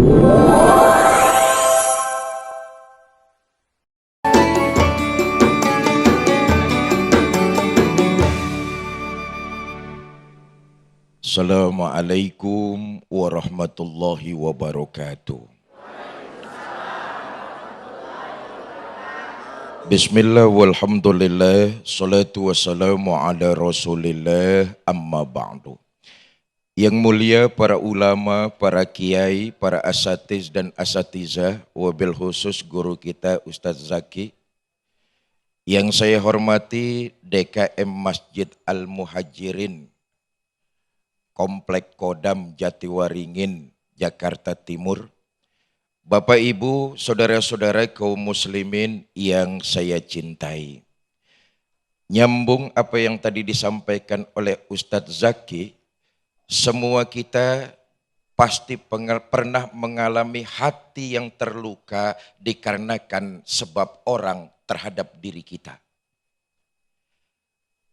Assalamualaikum warahmatullahi wabarakatuh. Bismillah walhamdulillah, salatu wassalamu ala rasulillah, amma ba'du. Yang mulia para ulama, para kiai, para asatiz dan asatizah, wabil khusus guru kita Ustadz Zaki. Yang saya hormati DKM Masjid Al-Muhajirin, Komplek Kodam Jatiwaringin, Jakarta Timur. Bapak Ibu, saudara-saudara kaum muslimin yang saya cintai. Nyambung apa yang tadi disampaikan oleh Ustadz Zaki, semua kita pasti pernah mengalami hati yang terluka dikarenakan sebab orang terhadap diri kita.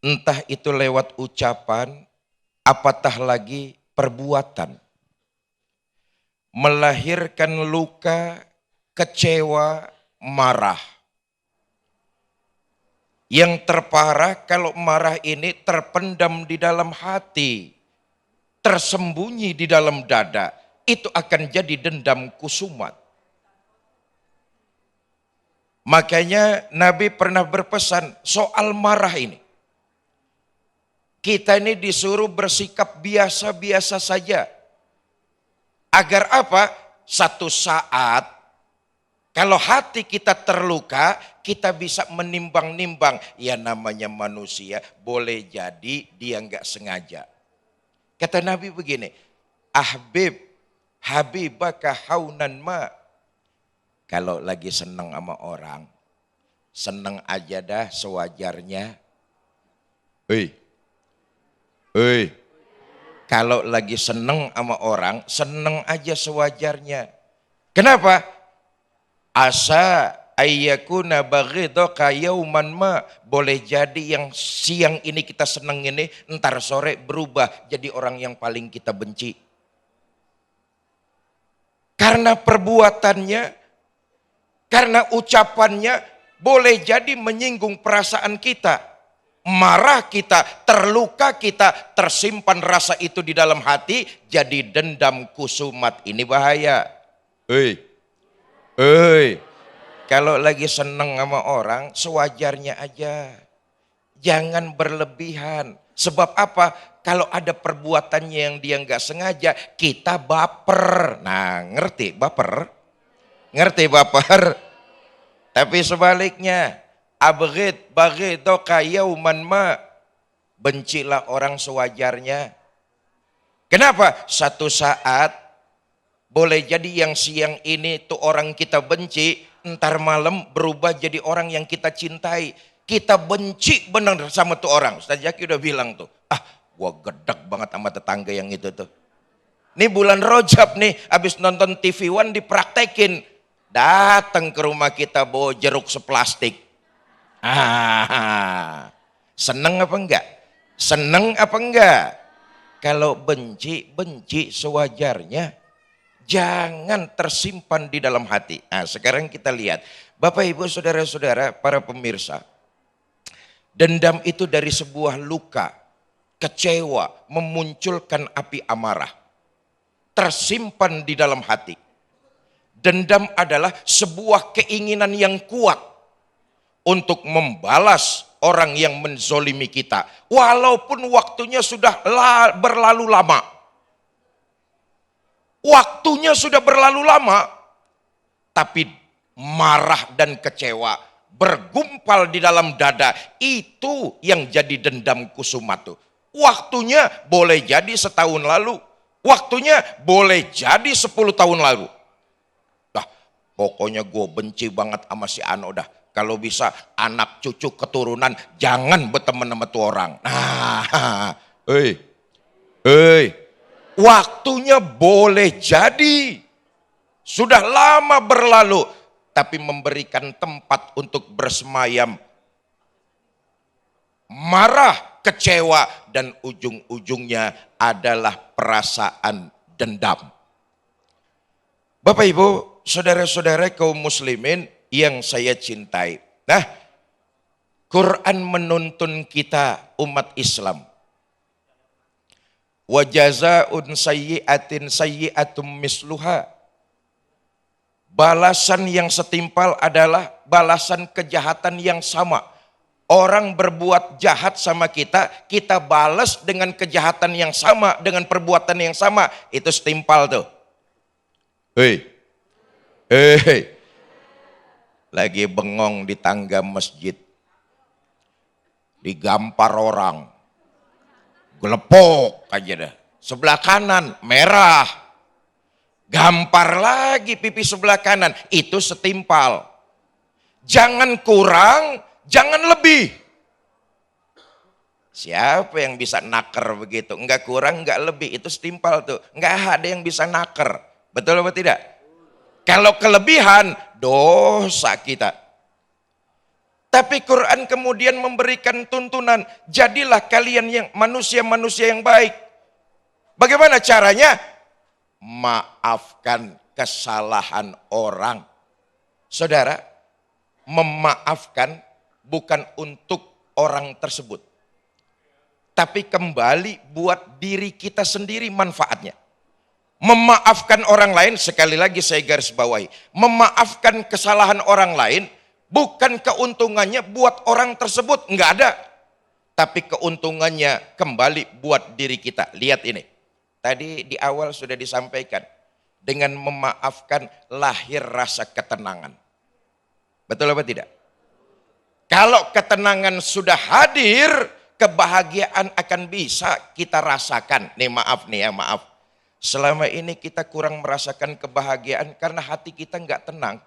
Entah itu lewat ucapan, apatah lagi perbuatan, melahirkan luka, kecewa, marah. Yang terparah kalau marah ini terpendam di dalam hati, tersembunyi di dalam dada, itu akan jadi dendam kusumat. Makanya Nabi pernah berpesan soal marah ini. Kita ini disuruh bersikap biasa-biasa saja. Agar apa? Satu saat kalau hati kita terluka, kita bisa menimbang-nimbang. Ya namanya manusia, boleh jadi dia nggak sengaja. Kata Nabi begini, habibaka haunan ma. Kalau lagi senang sama orang, senang aja dah sewajarnya. Kalau lagi seneng sama orang, seneng aja sewajarnya. Kenapa? Asa ayyakuna baghidaka yauman ma. Boleh jadi yang siang ini kita seneng ini, ntar sore berubah jadi orang yang paling kita benci. Karena perbuatannya, karena ucapannya, boleh jadi menyinggung perasaan kita. Marah kita, terluka kita, tersimpan rasa itu di dalam hati, jadi dendam kusumat. Ini bahaya. Kalau lagi seneng sama orang, sewajarnya aja. Jangan berlebihan. Sebab apa? Kalau ada perbuatannya yang dia nggak sengaja, kita baper. Nah, ngerti baper? Ngerti baper? Tapi sebaliknya, baghidaka yauman ma. Bencilah orang sewajarnya. Kenapa? Satu saat boleh jadi yang siang ini tuh orang kita benci, entar malam berubah jadi orang yang kita cintai. Kita benci benar sama tuh orang. Ustaz Zaki udah bilang tuh, gua gedek banget sama tetangga yang itu tuh. Ini bulan Rajab nih, habis nonton TV One dipraktekin. Datang ke rumah kita bawa jeruk seplastik. Seneng apa enggak? Seneng apa enggak? Kalau benci sewajarnya. Jangan tersimpan di dalam hati. Nah, sekarang kita lihat. Bapak Ibu saudara-saudara para pemirsa. Dendam itu dari sebuah luka, kecewa, memunculkan api amarah. Tersimpan di dalam hati. Dendam adalah sebuah keinginan yang kuat untuk membalas orang yang menzolimi kita. Walaupun waktunya sudah berlalu lama. Waktunya sudah berlalu lama. Tapi marah dan kecewa bergumpal di dalam dada. Itu yang jadi dendam kusumat tuh. Waktunya boleh jadi setahun lalu. Waktunya boleh jadi 10 tahun lalu. Pokoknya gue benci banget sama si Ano dah. Kalau bisa anak cucu keturunan jangan berteman sama tuh orang. Waktunya boleh jadi sudah lama berlalu, tapi memberikan tempat untuk bersemayam. Marah, kecewa, dan ujung-ujungnya adalah perasaan dendam. Bapak Ibu, saudara-saudara kaum muslimin yang saya cintai. Nah, Quran menuntun kita umat Islam. Wa jazaa'un sayyi'atin sayyi'atum misluha. Balasan yang setimpal adalah balasan kejahatan yang sama. Orang berbuat jahat sama kita, kita balas dengan kejahatan yang sama, dengan perbuatan yang sama. Itu setimpal tuh. Hei, hei, lagi bengong di tangga masjid. Digampar orang. Gelepok aja dah. Sebelah kanan, merah. Gampar lagi pipi sebelah kanan. Itu setimpal. Jangan kurang, jangan lebih. Siapa yang bisa naker begitu? Enggak kurang, enggak lebih. Itu setimpal tuh. Enggak ada yang bisa naker. Betul apa tidak? Kalau kelebihan, dosa kita. Tapi Quran kemudian memberikan tuntunan. Jadilah kalian yang manusia-manusia yang baik. Bagaimana caranya? Maafkan kesalahan orang. Saudara, memaafkan bukan untuk orang tersebut. Tapi kembali buat diri kita sendiri manfaatnya. Memaafkan orang lain, sekali lagi saya garis bawahi. Memaafkan kesalahan orang lain, bukan keuntungannya buat orang tersebut, enggak ada. Tapi keuntungannya kembali buat diri kita. Lihat ini. Tadi di awal sudah disampaikan. Dengan memaafkan lahir rasa ketenangan. Betul apa tidak? Kalau ketenangan sudah hadir, kebahagiaan akan bisa kita rasakan. Nih maaf nih ya, maaf. Selama ini kita kurang merasakan kebahagiaan karena hati kita enggak tenang.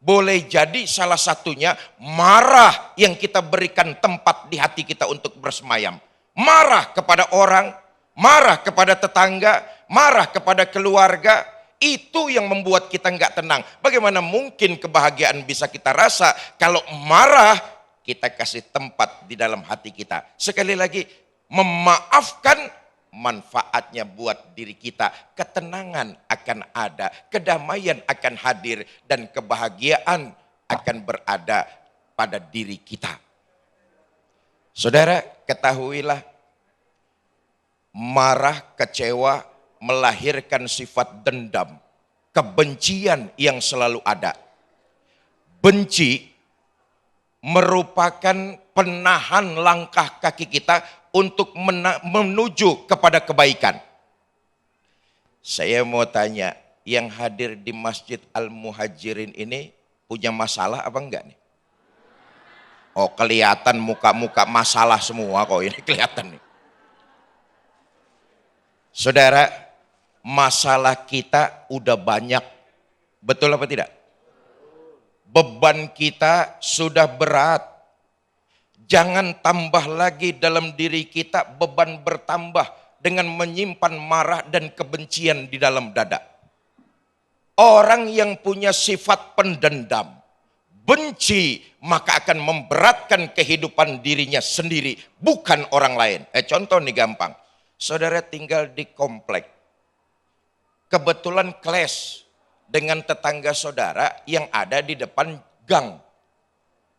Boleh jadi salah satunya marah yang kita berikan tempat di hati kita untuk bersemayam. Marah kepada orang, marah kepada tetangga, marah kepada keluarga. Itu yang membuat kita enggak tenang. Bagaimana mungkin kebahagiaan bisa kita rasa kalau marah kita kasih tempat di dalam hati kita. Sekali lagi, memaafkan manfaatnya buat diri kita, ketenangan akan ada, kedamaian akan hadir, dan kebahagiaan akan berada pada diri kita. Saudara, ketahuilah, marah, kecewa, melahirkan sifat dendam, kebencian yang selalu ada. Benci merupakan penahan langkah kaki kita untuk menuju kepada kebaikan. Saya mau tanya, yang hadir di Masjid Al-Muhajirin ini punya masalah apa enggak nih? Oh, kelihatan muka-muka masalah semua kok, ini kelihatan nih. Saudara, masalah kita udah banyak. Betul apa tidak? Beban kita sudah berat. Jangan tambah lagi dalam diri kita beban bertambah dengan menyimpan marah dan kebencian di dalam dada. Orang yang punya sifat pendendam, benci, maka akan memberatkan kehidupan dirinya sendiri, bukan orang lain. Contoh nih gampang. Saudara tinggal di komplek. Kebetulan clash dengan tetangga saudara yang ada di depan gang.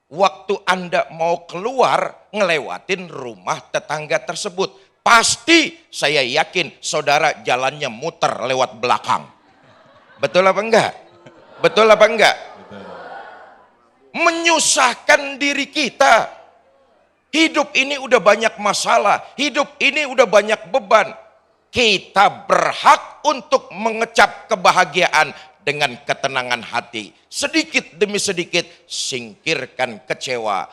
Waktu Anda mau keluar ngelewatin rumah tetangga tersebut, pasti saya yakin saudara jalannya muter lewat belakang. Betul apa enggak? Betul apa enggak? Menyusahkan diri kita. Hidup ini udah banyak masalah, hidup ini udah banyak beban. Kita berhak untuk mengecap kebahagiaan dengan ketenangan hati. Sedikit demi sedikit singkirkan kecewa,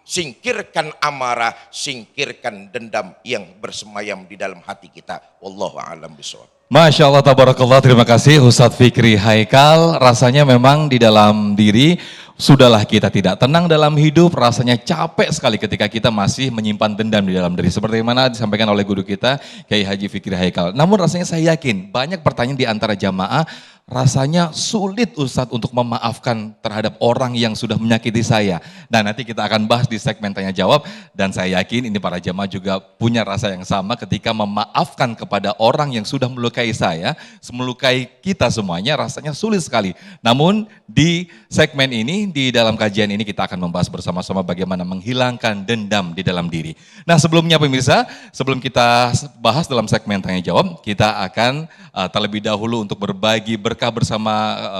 singkirkan amarah, singkirkan dendam yang bersemayam di dalam hati kita. Wallahu a'lam bishawab. Masya Allah, tabarakallah, terima kasih Ustadz Fikri Haikal. Rasanya memang di dalam diri, sudahlah kita tidak tenang dalam hidup, rasanya capek sekali ketika kita masih menyimpan dendam di dalam diri. Seperti mana disampaikan oleh guru kita, Kiai Haji Fikri Haikal. Namun rasanya saya yakin, banyak pertanyaan di antara jamaah, rasanya sulit Ustadz untuk memaafkan terhadap orang yang sudah menyakiti saya. Nah nanti kita akan bahas di segmen tanya jawab dan saya yakin ini para jemaah juga punya rasa yang sama ketika memaafkan kepada orang yang sudah melukai saya, melukai kita semuanya rasanya sulit sekali. Namun di segmen ini, di dalam kajian ini kita akan membahas bersama-sama bagaimana menghilangkan dendam di dalam diri. Nah sebelumnya pemirsa, sebelum kita bahas dalam segmen tanya jawab, kita akan terlebih dahulu untuk berbagi berkah bersama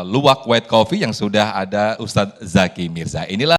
Luwak White Coffee yang sudah ada Ustadz Zaki Mirza. Inilah